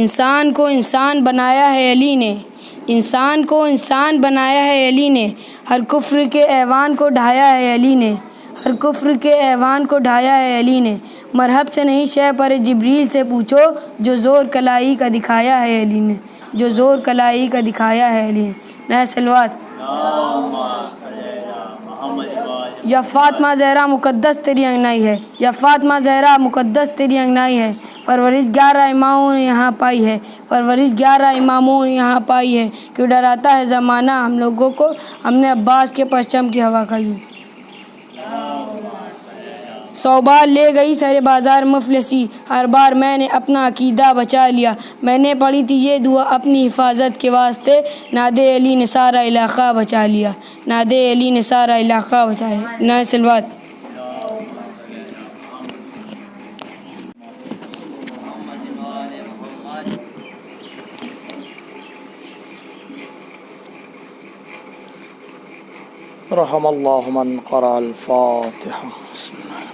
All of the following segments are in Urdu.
انسان کو انسان بنایا ہے علی نے، انسان کو انسان بنایا ہے علی نے، ہر کفر کے ایوان کو ڈھایا ہے علی نے، ہر کفر کے ایوان کو ڈھایا ہے علی نے، مرحب سے نہیں شے پر جبریل سے پوچھو، جو زور کلائی کا دکھایا ہے علی نے، جو زور کلائی کا دکھایا ہے علی نے۔ نئے سلوات۔ یا فاطمہ زہرا مقدس تیری انگنائی ہے، یا فاطمہ زہرا مقدس تیری انگنائی ہے، پرورش 11 اماموں نے یہاں پائی ہے، پرورش 11 اماموں نے یہاں پائی ہے، کیوں ڈراتا ہے زمانہ ہم لوگوں کو، ہم نے عباس کے پرچم کی ہوا کھائی ہے۔ 100 بار لے گئی سر بازار مفلسی، ہر بار میں نے اپنا عقیدہ بچا لیا، میں نے پڑھی تھی یہ دعا اپنی حفاظت کے واسطے، نادے علی نے سارا علاقہ بچا لیا، نادے علی نے سارا علاقہ بچا لیا۔ نئے سلوات۔ رحم اللہ من قرأ الفاتحہ۔ بسم اللہ۔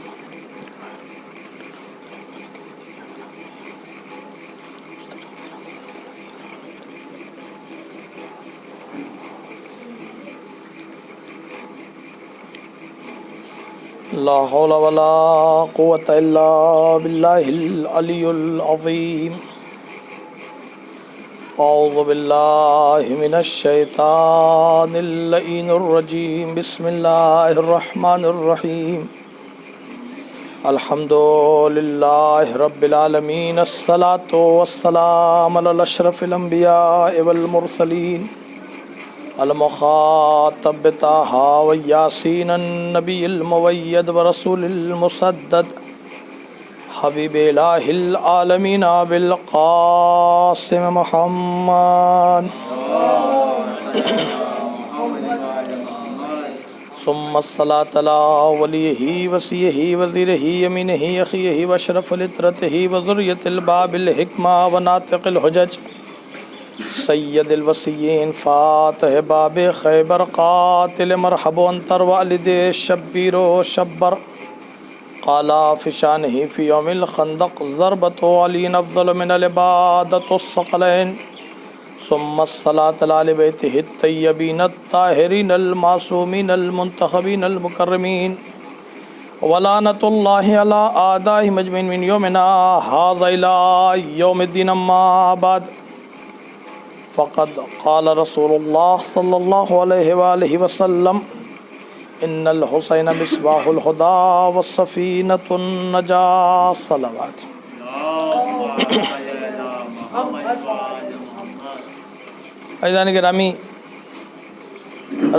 لا حول ولا قوة الا باللہ العلی العظیم۔ اعوذ باللہ من الشیطان اللعین الرجیم۔ بسم اللہ الرحمن الرحیم۔ الحمد للہ رب العالمین، الصلاۃ والسلام علی اشرف الانبیاء والمرسلین، المخاطب طٰہٰ ویاسین، النبی المؤید ورسول المسدد، حبیب الہ العالمین بالقاسم محمد، ثم الصلاۃ علی ولیہ وصیہ وزیرہ یمینہ اخیہ واشرف لطرتہ وذریۃ الباب الحکمہ وناطق الحجج، سید الوصیین فاتح باب خیبر، قاتل مرحب انتر والد شبیر و شبر، قالا فشانہ فی یوم الخندق، ضربۃ علی افضل من العبادۃ الثقلین، ثم الصلاۃ علی آل بیتہ الطیبین الطاہرین المعصومین المنتخبین المکرمین، ولعنۃ اللہ علی اعدائہم اجمعین من یومنا ھذا الی یوم الدین، اما بعد، فقد قال رسول اللہ صلی اللہ علیہ وآلہ وسلم، ان الحسین مصباح الہدی والسفینۃ النجاة۔ صلوات۔ عزیزان گرامی،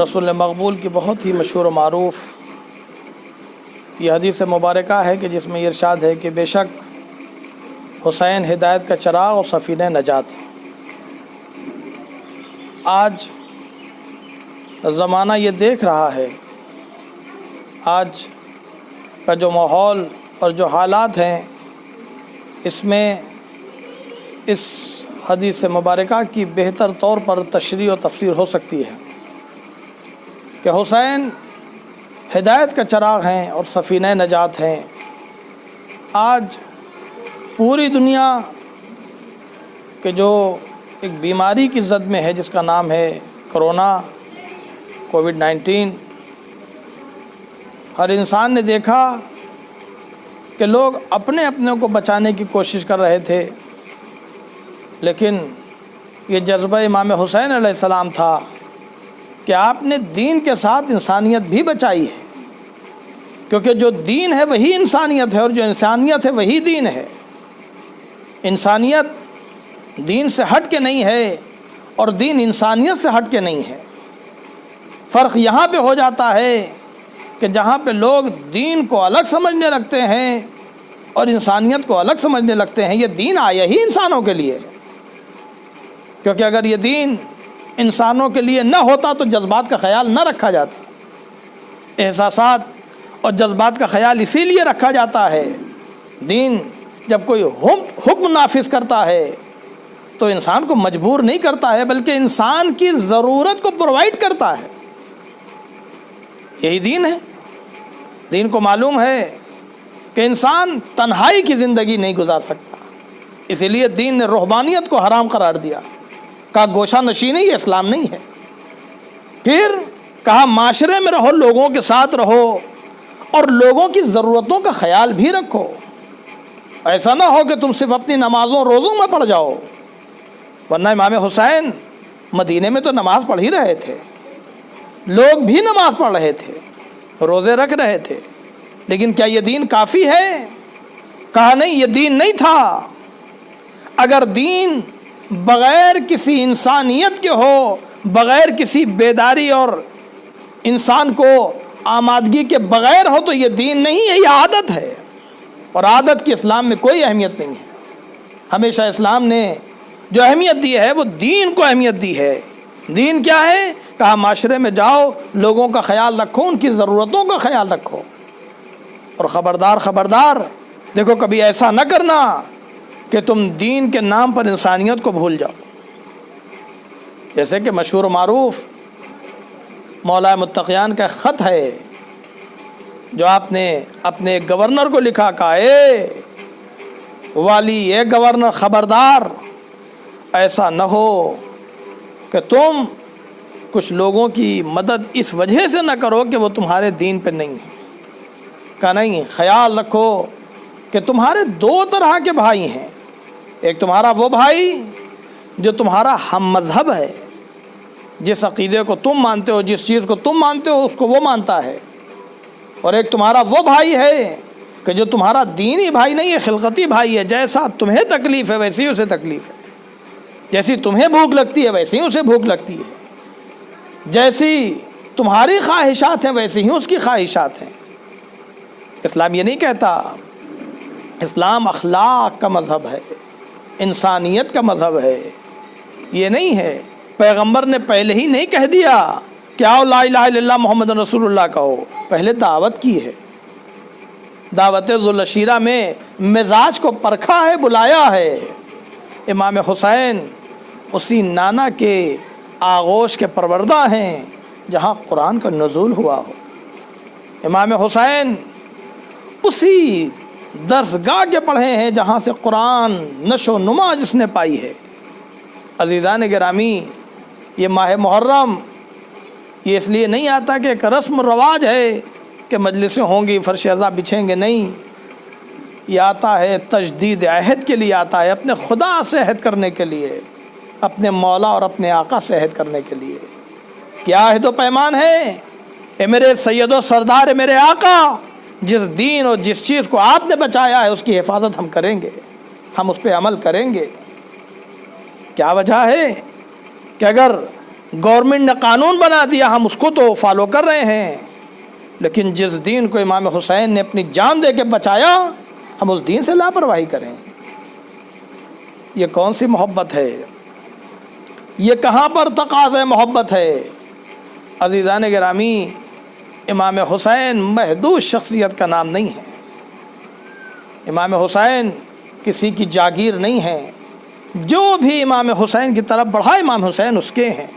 رسول مقبول کی بہت ہی مشہور و معروف یہ حدیث مبارکہ ہے کہ جس میں یہ ارشاد ہے کہ بے شک حسین ہدایت کا چراغ اور سفینہ نجات۔ آج زمانہ یہ دیکھ رہا ہے، آج کا جو ماحول اور جو حالات ہیں، اس میں اس حدیث مبارکہ کی بہتر طور پر تشریح و تفسیر ہو سکتی ہے کہ حسین ہدایت کا چراغ ہیں اور سفینہ نجات ہیں۔ آج پوری دنیا کے جو ایک بیماری کی زد میں ہے جس کا نام ہے کرونا، کووڈ-19، ہر انسان نے دیکھا کہ لوگ اپنے کو بچانے کی کوشش کر رہے تھے، لیکن یہ جذبہ امام حسین علیہ السلام تھا کہ آپ نے دین کے ساتھ انسانیت بھی بچائی ہے، کیونکہ جو دین ہے وہی انسانیت ہے، اور جو انسانیت ہے وہی دین ہے۔ انسانیت دین سے ہٹ کے نہیں ہے، اور دین انسانیت سے ہٹ کے نہیں ہے۔ فرق یہاں پہ ہو جاتا ہے کہ جہاں پہ لوگ دین کو الگ سمجھنے لگتے ہیں اور انسانیت کو الگ سمجھنے لگتے ہیں۔ یہ دین آیا ہی انسانوں کے لیے، کیونکہ اگر یہ دین انسانوں کے لیے نہ ہوتا تو جذبات کا خیال نہ رکھا جاتا۔ احساسات اور جذبات کا خیال اسی لیے رکھا جاتا ہے۔ دین جب کوئی حکم نافذ کرتا ہے تو انسان کو مجبور نہیں کرتا ہے، بلکہ انسان کی ضرورت کو پرووائڈ کرتا ہے۔ یہی دین ہے۔ دین کو معلوم ہے کہ انسان تنہائی کی زندگی نہیں گزار سکتا، اسی لیے دین نے رہبانیت کو حرام قرار دیا، کہا گوشہ نشینی یہ اسلام نہیں ہے۔ پھر کہا معاشرے میں رہو، لوگوں کے ساتھ رہو اور لوگوں کی ضرورتوں کا خیال بھی رکھو۔ ایسا نہ ہو کہ تم صرف اپنی نمازوں روزوں میں پڑ جاؤ، ورنہ امام حسین مدینے میں تو نماز پڑھ ہی رہے تھے، لوگ بھی نماز پڑھ رہے تھے، روزے رکھ رہے تھے، لیکن کیا یہ دین کافی ہے؟ کہا نہیں، یہ دین نہیں تھا۔ اگر دین بغیر کسی انسانیت کے ہو، بغیر کسی بیداری اور انسان کو آمادگی کے بغیر ہو تو یہ دین نہیں ہے، یہ عادت ہے، اور عادت کی اسلام میں کوئی اہمیت نہیں ہے۔ ہمیشہ اسلام نے جو اہمیت دی ہے وہ دین کو اہمیت دی ہے۔ دین کیا ہے؟ کہا معاشرے میں جاؤ، لوگوں کا خیال رکھو، ان کی ضرورتوں کا خیال رکھو، اور خبردار خبردار دیکھو کبھی ایسا نہ کرنا کہ تم دین کے نام پر انسانیت کو بھول جاؤ۔ جیسے کہ مشہور و معروف مولا متقیان کا خط ہے جو آپ نے اپنے گورنر کو لکھا، کہا اے والی، اے گورنر، خبردار ایسا نہ ہو کہ تم کچھ لوگوں کی مدد اس وجہ سے نہ کرو کہ وہ تمہارے دین پہ نہیں ہیں۔ کہا نہیں، خیال رکھو کہ تمہارے دو طرح کے بھائی ہیں، ایک تمہارا وہ بھائی جو تمہارا ہم مذہب ہے، جس عقیدے کو تم مانتے ہو، جس چیز کو تم مانتے ہو اس کو وہ مانتا ہے، اور ایک تمہارا وہ بھائی ہے کہ جو تمہارا دینی بھائی نہیں ہے، خلقتی بھائی ہے، جیسا تمہیں تکلیف ہے ویسی اسے تکلیف ہے، جیسی تمہیں بھوک لگتی ہے ویسی اسے بھوک لگتی ہے، جیسی تمہاری خواہشات ہیں ویسی ہی اس کی خواہشات ہیں۔ اسلام یہ نہیں کہتا، اسلام اخلاق کا مذہب ہے، انسانیت کا مذہب ہے، یہ نہیں ہے۔ پیغمبر نے پہلے ہی نہیں کہہ دیا کہ آؤ لا الہ الا اللہ محمد رسول اللہ کہو، پہلے دعوت کی ہے، دعوت ذوالعشیرہ میں مزاج کو پرکھا ہے، بلایا ہے۔ امام حسین اسی نانا کے آغوش کے پروردہ ہیں جہاں قرآن کا نزول ہوا ہو۔ امام حسین اسی درسگاہ کے پڑھے ہیں جہاں سے قرآن نشو و نما جس نے پائی ہے۔ عزیزان گرامی، یہ ماہ محرم یہ اس لیے نہیں آتا کہ ایک رسم و رواج ہے کہ مجلسیں ہوں گی، فرش ازاں بچھیں گے، نہیں، یہ آتا ہے تجدید عہد کے لیے، آتا ہے اپنے خدا سے عہد کرنے کے لیے، اپنے مولا اور اپنے آقا سے عہد کرنے کے لیے۔ کیا عہد و پیمان ہے؟ اے میرے سید و سردار، اے میرے آقا، جس دین اور جس چیز کو آپ نے بچایا ہے اس کی حفاظت ہم کریں گے، ہم اس پہ عمل کریں گے۔ کیا وجہ ہے کہ اگر گورنمنٹ نے قانون بنا دیا ہم اس کو تو فالو کر رہے ہیں، لیکن جس دین کو امام حسین نے اپنی جان دے کے بچایا ہم اس دین سے لاپرواہی کریں؟ یہ کون سی محبت ہے؟ یہ کہاں پر تقاضۂ محبت ہے؟ عزیزان گرامی، امام حسین محدود شخصیت کا نام نہیں ہے، امام حسین کسی کی جاگیر نہیں ہے، جو بھی امام حسین کی طرف بڑھا امام حسین اس کے ہیں۔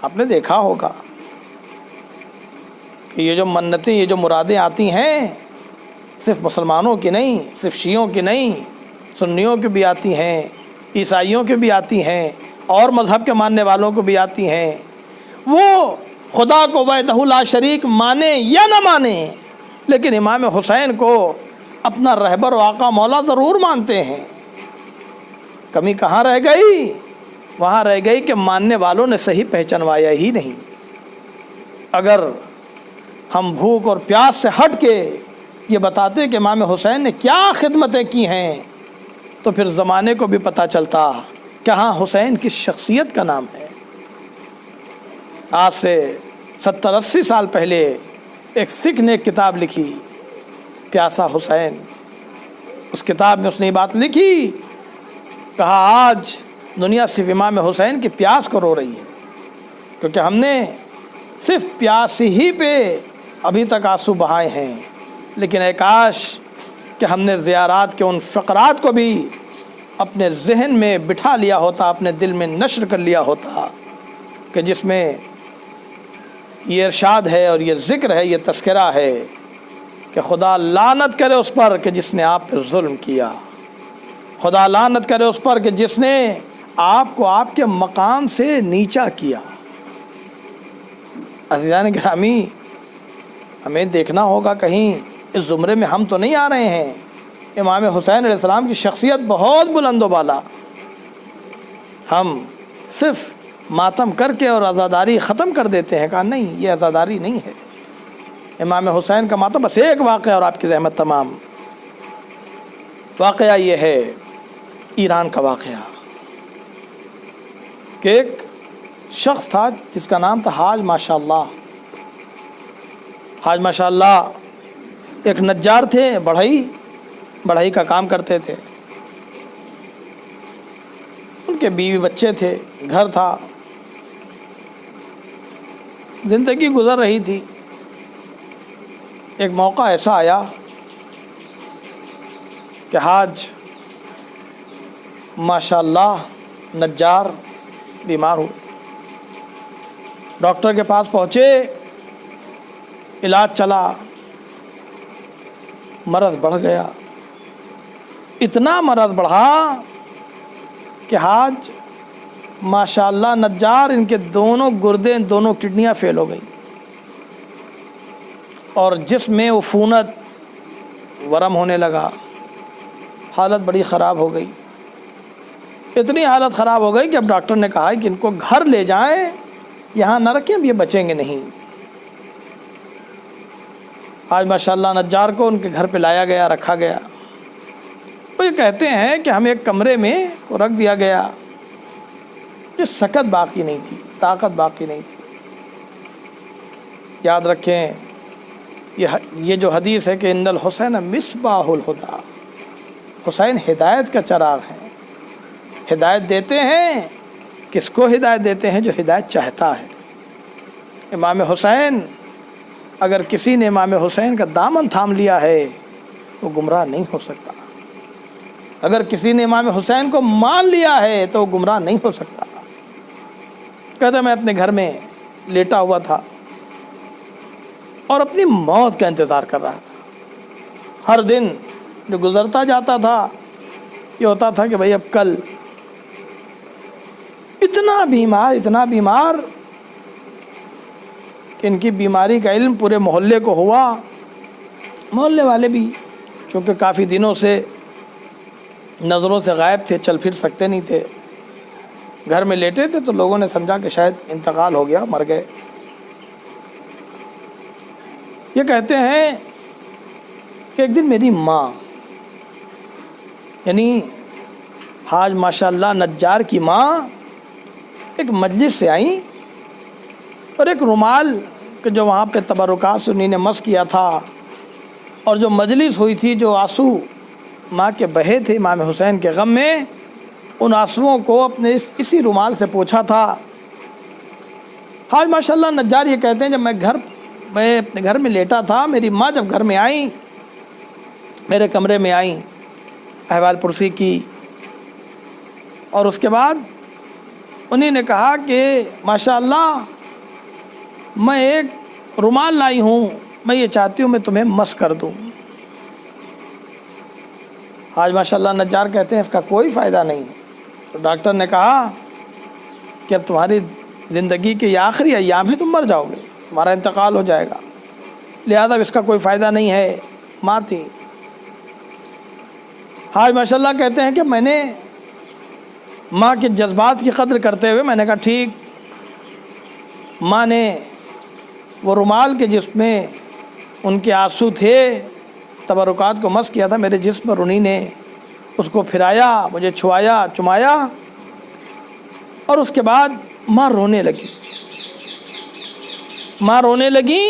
آپ نے دیکھا ہوگا کہ یہ جو منتیں، یہ جو مرادیں آتی ہیں صرف مسلمانوں کی نہیں، صرف شیعوں کی نہیں، سنیوں کی بھی آتی ہیں، عیسائیوں کی بھی آتی ہیں، اور مذہب کے ماننے والوں کو بھی آتی ہیں۔ وہ خدا کو وحدہ لا شریک مانے یا نہ مانے، لیکن امام حسین کو اپنا رہبر و آقا مولا ضرور مانتے ہیں۔ کمی کہاں رہ گئی؟ وہاں رہ گئی کہ ماننے والوں نے صحیح پہچانوایا ہی نہیں۔ اگر ہم بھوک اور پیاس سے ہٹ کے یہ بتاتے کہ امام حسین نے کیا خدمتیں کی ہیں تو پھر زمانے کو بھی پتہ چلتا کہ ہاں حسین کس شخصیت کا نام ہے۔ آج سے 70-80 سال پہلے ایک سکھ نے ایک کتاب لکھی، پیاسا حسین۔ اس کتاب میں اس نے یہ بات لکھی، کہا آج دنیا صرف امام حسین کی پیاس کو رو رہی ہے، کیونکہ ہم نے صرف پیاس ہی پہ ابھی تک آنسو بہائے ہیں، لیکن اے کاش کہ ہم نے زیارات کے ان فقرات کو بھی اپنے ذہن میں بٹھا لیا ہوتا، اپنے دل میں نشر کر لیا ہوتا، کہ جس میں یہ ارشاد ہے اور یہ ذکر ہے، یہ تذکرہ ہے کہ خدا لعنت کرے اس پر کہ جس نے آپ پر ظلم کیا، خدا لعنت کرے اس پر کہ جس نے آپ کو آپ کے مقام سے نیچا کیا۔ عزیزان گرامی، ہمیں دیکھنا ہوگا کہیں اس زمرے میں ہم تو نہیں آ رہے ہیں۔ امام حسین علیہ السلام کی شخصیت بہت بلند و بالا، ہم صرف ماتم کر کے اور عزاداری ختم کر دیتے ہیں۔ کہا نہیں، یہ عزاداری نہیں ہے۔ امام حسین کا ماتم بس ایک واقعہ اور آپ کی زحمت تمام۔ واقعہ یہ ہے ایران کا واقعہ کہ ایک شخص تھا جس کا نام تھا حاج ماشاء اللہ۔ حاج ماشاء اللہ ایک نجار تھے، بڑھئی کا کام کرتے تھے۔ ان کے بیوی بچے تھے، گھر تھا، زندگی گزر رہی تھی۔ ایک موقع ایسا آیا کہ حاج ماشاء اللہ نجار بیمار ہوئے۔ ڈاکٹر کے پاس پہنچے، علاج چلا، مرض بڑھ گیا۔ اتنا مرض بڑھا کہ حاج ماشاء اللہ نجار ان کے دونوں گردے، دونوں کڈنیاں فیل ہو گئیں، اور جسم میں عفونت، ورم ہونے لگا۔ حالت بڑی خراب ہو گئی، اتنی حالت خراب ہو گئی کہ اب ڈاکٹر نے کہا کہ ان کو گھر لے جائیں، یہاں نہ رکھیں، اب یہ بچیں گے نہیں۔ آج ماشاء اللہ نجار کو ان کے گھر پہ لایا گیا، رکھا گیا۔ وہ یہ کہتے ہیں کہ ہمیں ایک کمرے میں کو رکھ دیا گیا، یہ سکت باقی نہیں تھی، طاقت باقی نہیں تھی۔ یاد رکھیں یہ جو حدیث ہے کہ ان الحسین مصباح الہدیٰ، حسین ہدایت کا چراغ ہے۔ ہدایت دیتے ہیں، کس کو ہدایت دیتے ہیں؟ جو ہدایت چاہتا ہے۔ امام حسین، اگر کسی نے امام حسین کا دامن تھام لیا ہے وہ گمراہ نہیں ہو سکتا۔ اگر کسی نے امام حسین کو مان لیا ہے تو وہ گمراہ نہیں ہو سکتا۔ کہتا میں اپنے گھر میں لیٹا ہوا تھا اور اپنی موت کا انتظار کر رہا تھا۔ ہر دن جو گزرتا جاتا تھا یہ ہوتا تھا کہ بھئی اب کل۔ اتنا بیمار کہ ان کی بیماری کا علم پورے محلے کو ہوا۔ محلے والے بھی چونکہ کافی دنوں سے نظروں سے غائب تھے، چل پھر سکتے نہیں تھے، گھر میں لیٹے تھے، تو لوگوں نے سمجھا کہ شاید انتقال ہو گیا، مر گئے۔ یہ کہتے ہیں کہ ایک دن میری ماں، یعنی حاج ماشاء اللہ نجار کی ماں، ایک مجلس سے آئیں اور ایک رومال کہ جو وہاں پہ تبرکات سے انہیں نے مس کیا تھا، اور جو مجلس ہوئی تھی، جو آنسو ماں کے بہے تھے امام حسین کے غم میں، ان آنسوؤں کو اپنے اسی رومال سے پوچھا تھا۔ حاج ماشاء اللہ نجار یہ کہتے ہیں جب میں اپنے گھر میں لیٹا تھا، میری ماں جب گھر میں آئیں، میرے کمرے میں آئیں، احوال پرسی کی، اور اس کے بعد انہیں نے کہا کہ ماشاء اللہ میں ایک رومال لائی ہوں، میں یہ چاہتی ہوں میں تمہیں مس کر دوں۔ آج ماشاء اللہ نجار کہتے ہیں اس کا کوئی فائدہ نہیں۔ تو ڈاکٹر نے کہا کہ اب تمہاری زندگی کے یہ آخری ایام ہیں، تم مر جاؤ گے، تمہارا انتقال ہو جائے گا، لہذا اس کا کوئی فائدہ نہیں ہے۔ ماں تھی۔ آج ماشاء اللہ کہتے ہیں کہ میں نے ماں کے جذبات کی قدر کرتے ہوئے میں نے کہا ٹھیک۔ ماں نے وہ رومال کے جس میں ان کے آنسو تھے، تبرکات کو مس کیا تھا، میرے جسم پر انہی نے اس کو پھرایا، مجھے چھوایا، چمایا، اور اس کے بعد ماں رونے لگی۔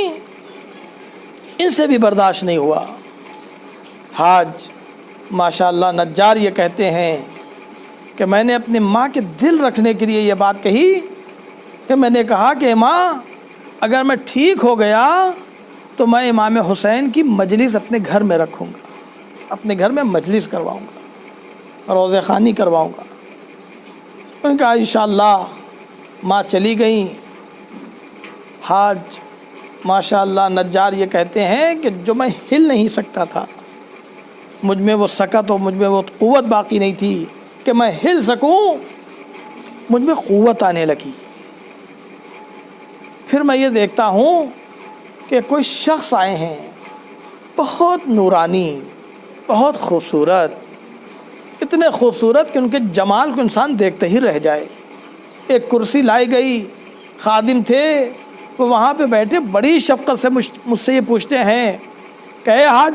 ان سے بھی برداشت نہیں ہوا۔ حاج ماشاء اللہ نجار یہ کہتے ہیں کہ میں نے اپنی ماں کے دل رکھنے کے لیے یہ بات کہی کہ میں نے کہا کہ ماں اگر میں ٹھیک ہو گیا تو میں امام حسین کی مجلس اپنے گھر میں رکھوں گا، اپنے گھر میں مجلس کرواؤں گا، روضہ خوانی کرواؤں گا۔ انہوں نے کہا انشاءاللہ۔ ماں چلی گئیں۔ حاج ماشاء اللہ نجار یہ کہتے ہیں کہ جو میں ہل نہیں سکتا تھا، مجھ میں وہ سکت اور مجھ میں وہ قوت باقی نہیں تھی کہ میں ہل سکوں، مجھ میں قوت آنے لگی۔ پھر میں یہ دیکھتا ہوں کہ کوئی شخص آئے ہیں بہت نورانی، بہت خوبصورت، اتنے خوبصورت کہ ان کے جمال کو انسان دیکھتے ہی رہ جائے۔ ایک کرسی لائی گئی، خادم تھے وہ وہاں پہ بیٹھے، بڑی شفقت سے مجھ سے یہ پوچھتے ہیں کہ اے حاج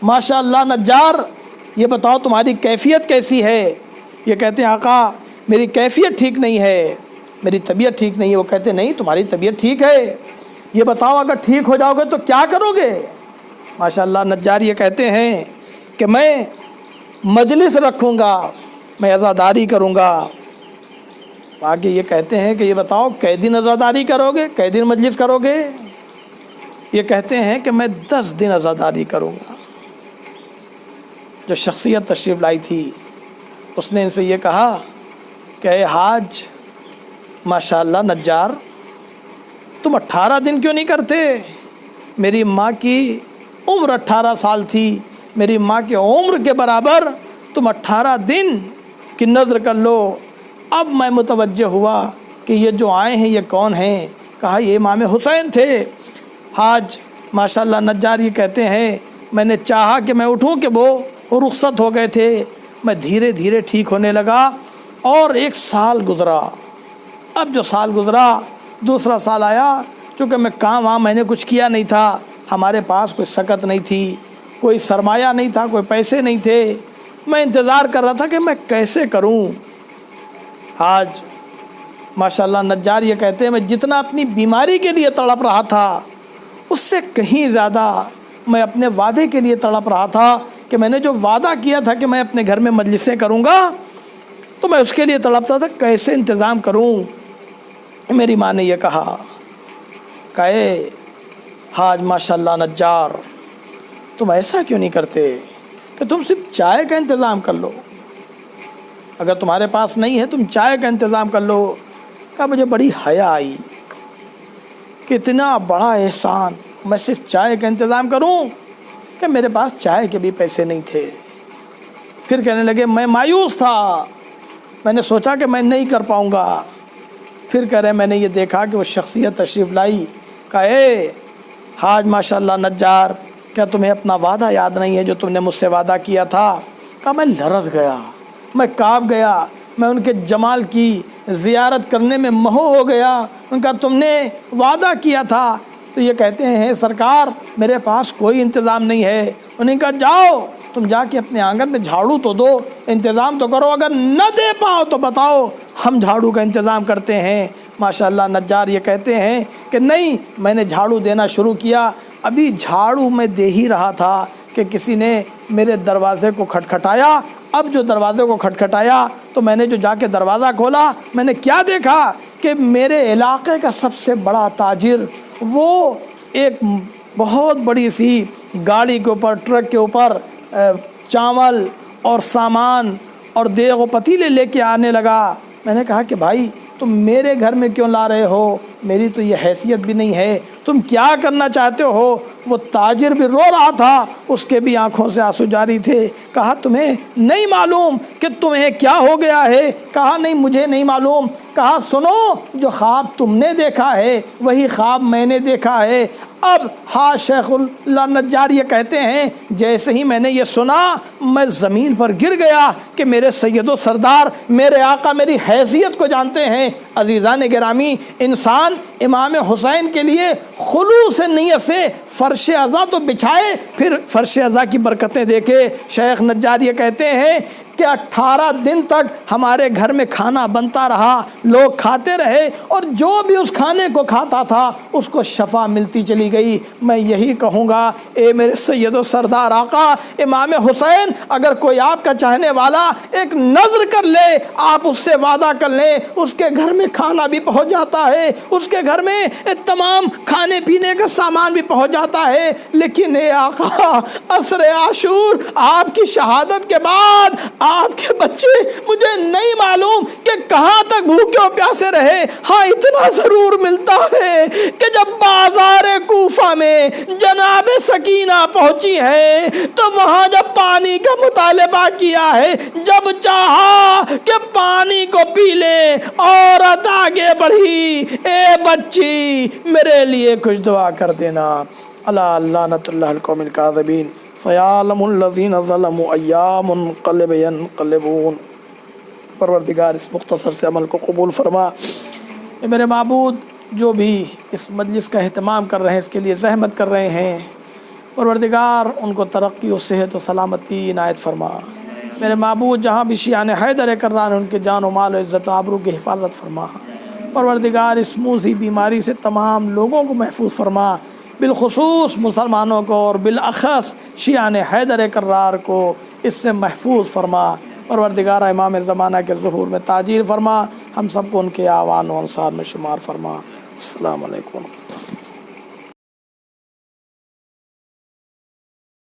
ماشاء اللہ نجار، یہ بتاؤ تمہاری کیفیت کیسی ہے؟ یہ کہتے ہیں آقا میری کیفیت ٹھیک نہیں ہے، میری طبیعت ٹھیک نہیں ہے۔ وہ کہتے نہیں تمہاری طبیعت ٹھیک ہے، یہ بتاؤ اگر ٹھیک ہو جاؤ گے تو کیا کرو گے؟ ماشاء اللہ نجار یہ کہتے ہیں کہ میں مجلس رکھوں گا، میں عزاداری کروں گا۔ آگے یہ کہتے ہیں کہ یہ بتاؤ کئی دن عزاداری کرو گے، کئی دن مجلس کرو گے؟ یہ کہتے ہیں کہ میں 10 دن عزاداری کروں گا۔ جو شخصیت تشریف لائی تھی اس نے ان سے یہ کہا کہ اے حاج ماشاء اللہ نجار، تم 18 دن کیوں نہیں کرتے؟ میری ماں کی عمر 18 سال تھی، میری ماں کی عمر کے برابر تم 18 دن کی نظر کر لو۔ اب میں متوجہ ہوا کہ یہ جو آئے ہیں یہ کون ہیں؟ کہا یہ امام حسین تھے۔ حاج ماشاءاللہ نجار یہ کہتے ہیں میں نے چاہا کہ میں اٹھوں کہ وہ رخصت ہو گئے تھے، میں دھیرے دھیرے ٹھیک ہونے لگا اور 1 سال گزرا۔ اب جو سال گزرا دوسرا سال آیا، چونکہ میں کام میں نے کچھ کیا نہیں تھا، ہمارے پاس کوئی سکت نہیں تھی، کوئی سرمایہ نہیں تھا، کوئی پیسے نہیں تھے، میں انتظار کر رہا تھا کہ میں کیسے کروں۔ آج ماشاءاللہ نجار یہ کہتے ہیں میں جتنا اپنی بیماری کے لیے تڑپ رہا تھا اس سے کہیں زیادہ میں اپنے وعدے کے لیے تڑپ رہا تھا کہ میں نے جو وعدہ کیا تھا کہ میں اپنے گھر میں مجلسیں کروں گا تو میں اس کے لیے تڑپتا تھا کیسے انتظام کروں۔ میری ماں نے یہ کہا کہ اے حاج ماشاءاللہ نجار تم ایسا کیوں نہیں کرتے کہ تم صرف چائے کا انتظام کر لو، اگر تمہارے پاس نہیں ہے تم چائے کا انتظام کر لو۔ کہا مجھے بڑی حیا آئی کہ اتنا بڑا احسان میں صرف چائے کا انتظام کروں کہ میرے پاس چائے کے بھی پیسے نہیں تھے۔ پھر کہنے لگے میں مایوس تھا، میں نے سوچا کہ میں نہیں کر پاؤں گا۔ پھر کہہ رہے میں نے یہ دیکھا کہ وہ شخصیت تشریف لائی، کہا اے حاج ماشاءاللہ نجار کیا تمہیں اپنا وعدہ یاد نہیں ہے جو تم نے مجھ سے وعدہ کیا تھا؟ کہا میں لرز گیا، میں کانپ گیا، میں ان کے جمال کی زیارت کرنے میں مہو ہو گیا۔ ان کا تم نے وعدہ کیا تھا، تو یہ کہتے ہیں سرکار میرے پاس کوئی انتظام نہیں ہے۔ انہوں نے کہا جاؤ تم جا کے اپنے آنگن میں جھاڑو تو دو، انتظام تو کرو، اگر نہ دے پاؤ تو بتاؤ ہم جھاڑو کا انتظام کرتے ہیں۔ ماشاءاللہ نجار یہ کہتے ہیں کہ نہیں میں نے جھاڑو دینا شروع کیا، ابھی جھاڑو میں دے ہی رہا تھا کہ کسی نے میرے دروازے کو کھٹکھٹایا۔ اب جو دروازے کو کھٹکھٹایا تو میں نے جو جا کے دروازہ کھولا میں نے کیا دیکھا کہ میرے علاقے کا سب سے بڑا تاجر وہ ایک بہت بڑی سی گاڑی کے اوپر، ٹرک کے اوپر چاول اور سامان اور دیگ و پتیلے لے کے آنے لگا۔ میں نے کہا کہ بھائی تم میرے گھر میں کیوں لا رہے ہو؟ میری تو یہ حیثیت بھی نہیں ہے، تم کیا کرنا چاہتے ہو؟ وہ تاجر بھی رو رہا تھا، اس کے بھی آنکھوں سے آنسو جاری تھے۔ کہا تمہیں نہیں معلوم کہ تمہیں کیا ہو گیا ہے؟ کہا نہیں مجھے نہیں معلوم۔ کہا سنو جو خواب تم نے دیکھا ہے وہی خواب میں نے دیکھا ہے۔ اب شیخ اللہ نجار یہ کہتے ہیں جیسے ہی میں نے یہ سنا میں زمین پر گر گیا کہ میرے سید و سردار میرے آقا میری حیثیت کو جانتے ہیں۔ عزیزان گرامی انسان امام حسین کے لیے خلوص نیت سے فرش عزا تو بچھائے، پھر فرش عزا کی برکتیں دیکھے۔ شیخ نجار یہ کہتے ہیں کہ 18 دن تک ہمارے گھر میں کھانا بنتا رہا، لوگ کھاتے رہے اور جو بھی اس کھانے کو کھاتا تھا اس کو شفا ملتی چلی گئی۔ میں یہی کہوں گا اے میرے سید و سردار آقا امام حسین، اگر کوئی آپ کا چاہنے والا ایک نظر کر لے، آپ اس سے وعدہ کر لیں، اس کے گھر میں کھانا بھی پہنچ جاتا ہے، اس کے گھر میں تمام کھانے پینے کا سامان بھی پہنچ جاتا ہے۔ لیکن اے آقا عصر عاشور آپ کی شہادت کے بعد آپ کے بچے مجھے نہیں معلوم کہ کہاں تک بھوکے و پیاسے رہے، ہاں اتنا ضرور ملتا ہے کہ جب بازار کوفہ میں جناب سکینہ پہنچی ہے تو وہاں جب پانی کا مطالبہ کیا ہے، جب چاہا کہ پانی کو پی لے، عورت آگے بڑھی، اے بچی میرے لیے کچھ دعا کر دینا۔ اللہ لعنت اللہ القوم الکاذبین، سیعلم الذین ظلموا ایام منقلب ینقلبون۔ پروردگار اس مختصر سے عمل کو قبول فرما۔ اے میرے معبود، جو بھی اس مجلس کا اہتمام کر رہے ہیں، اس کے لیے زحمت کر رہے ہیں، پروردگار ان کو ترقی و صحت و سلامتی عنایت فرما۔ میرے معبود، جہاں بھی شیعان حیدر کرار ان کے جان و مال و عزت و آبرو کی حفاظت فرما۔ پروردگار اس موذی بیماری سے تمام لوگوں کو محفوظ فرما، بالخصوص مسلمانوں کو اور بالاخص شیعان حیدر کرار کو اس سے محفوظ فرما۔ پروردگار امام زمانہ کے ظہور میں تاجیر فرما، ہم سب کو ان کے اعوان و انصار میں شمار فرما۔ السلام علیکم۔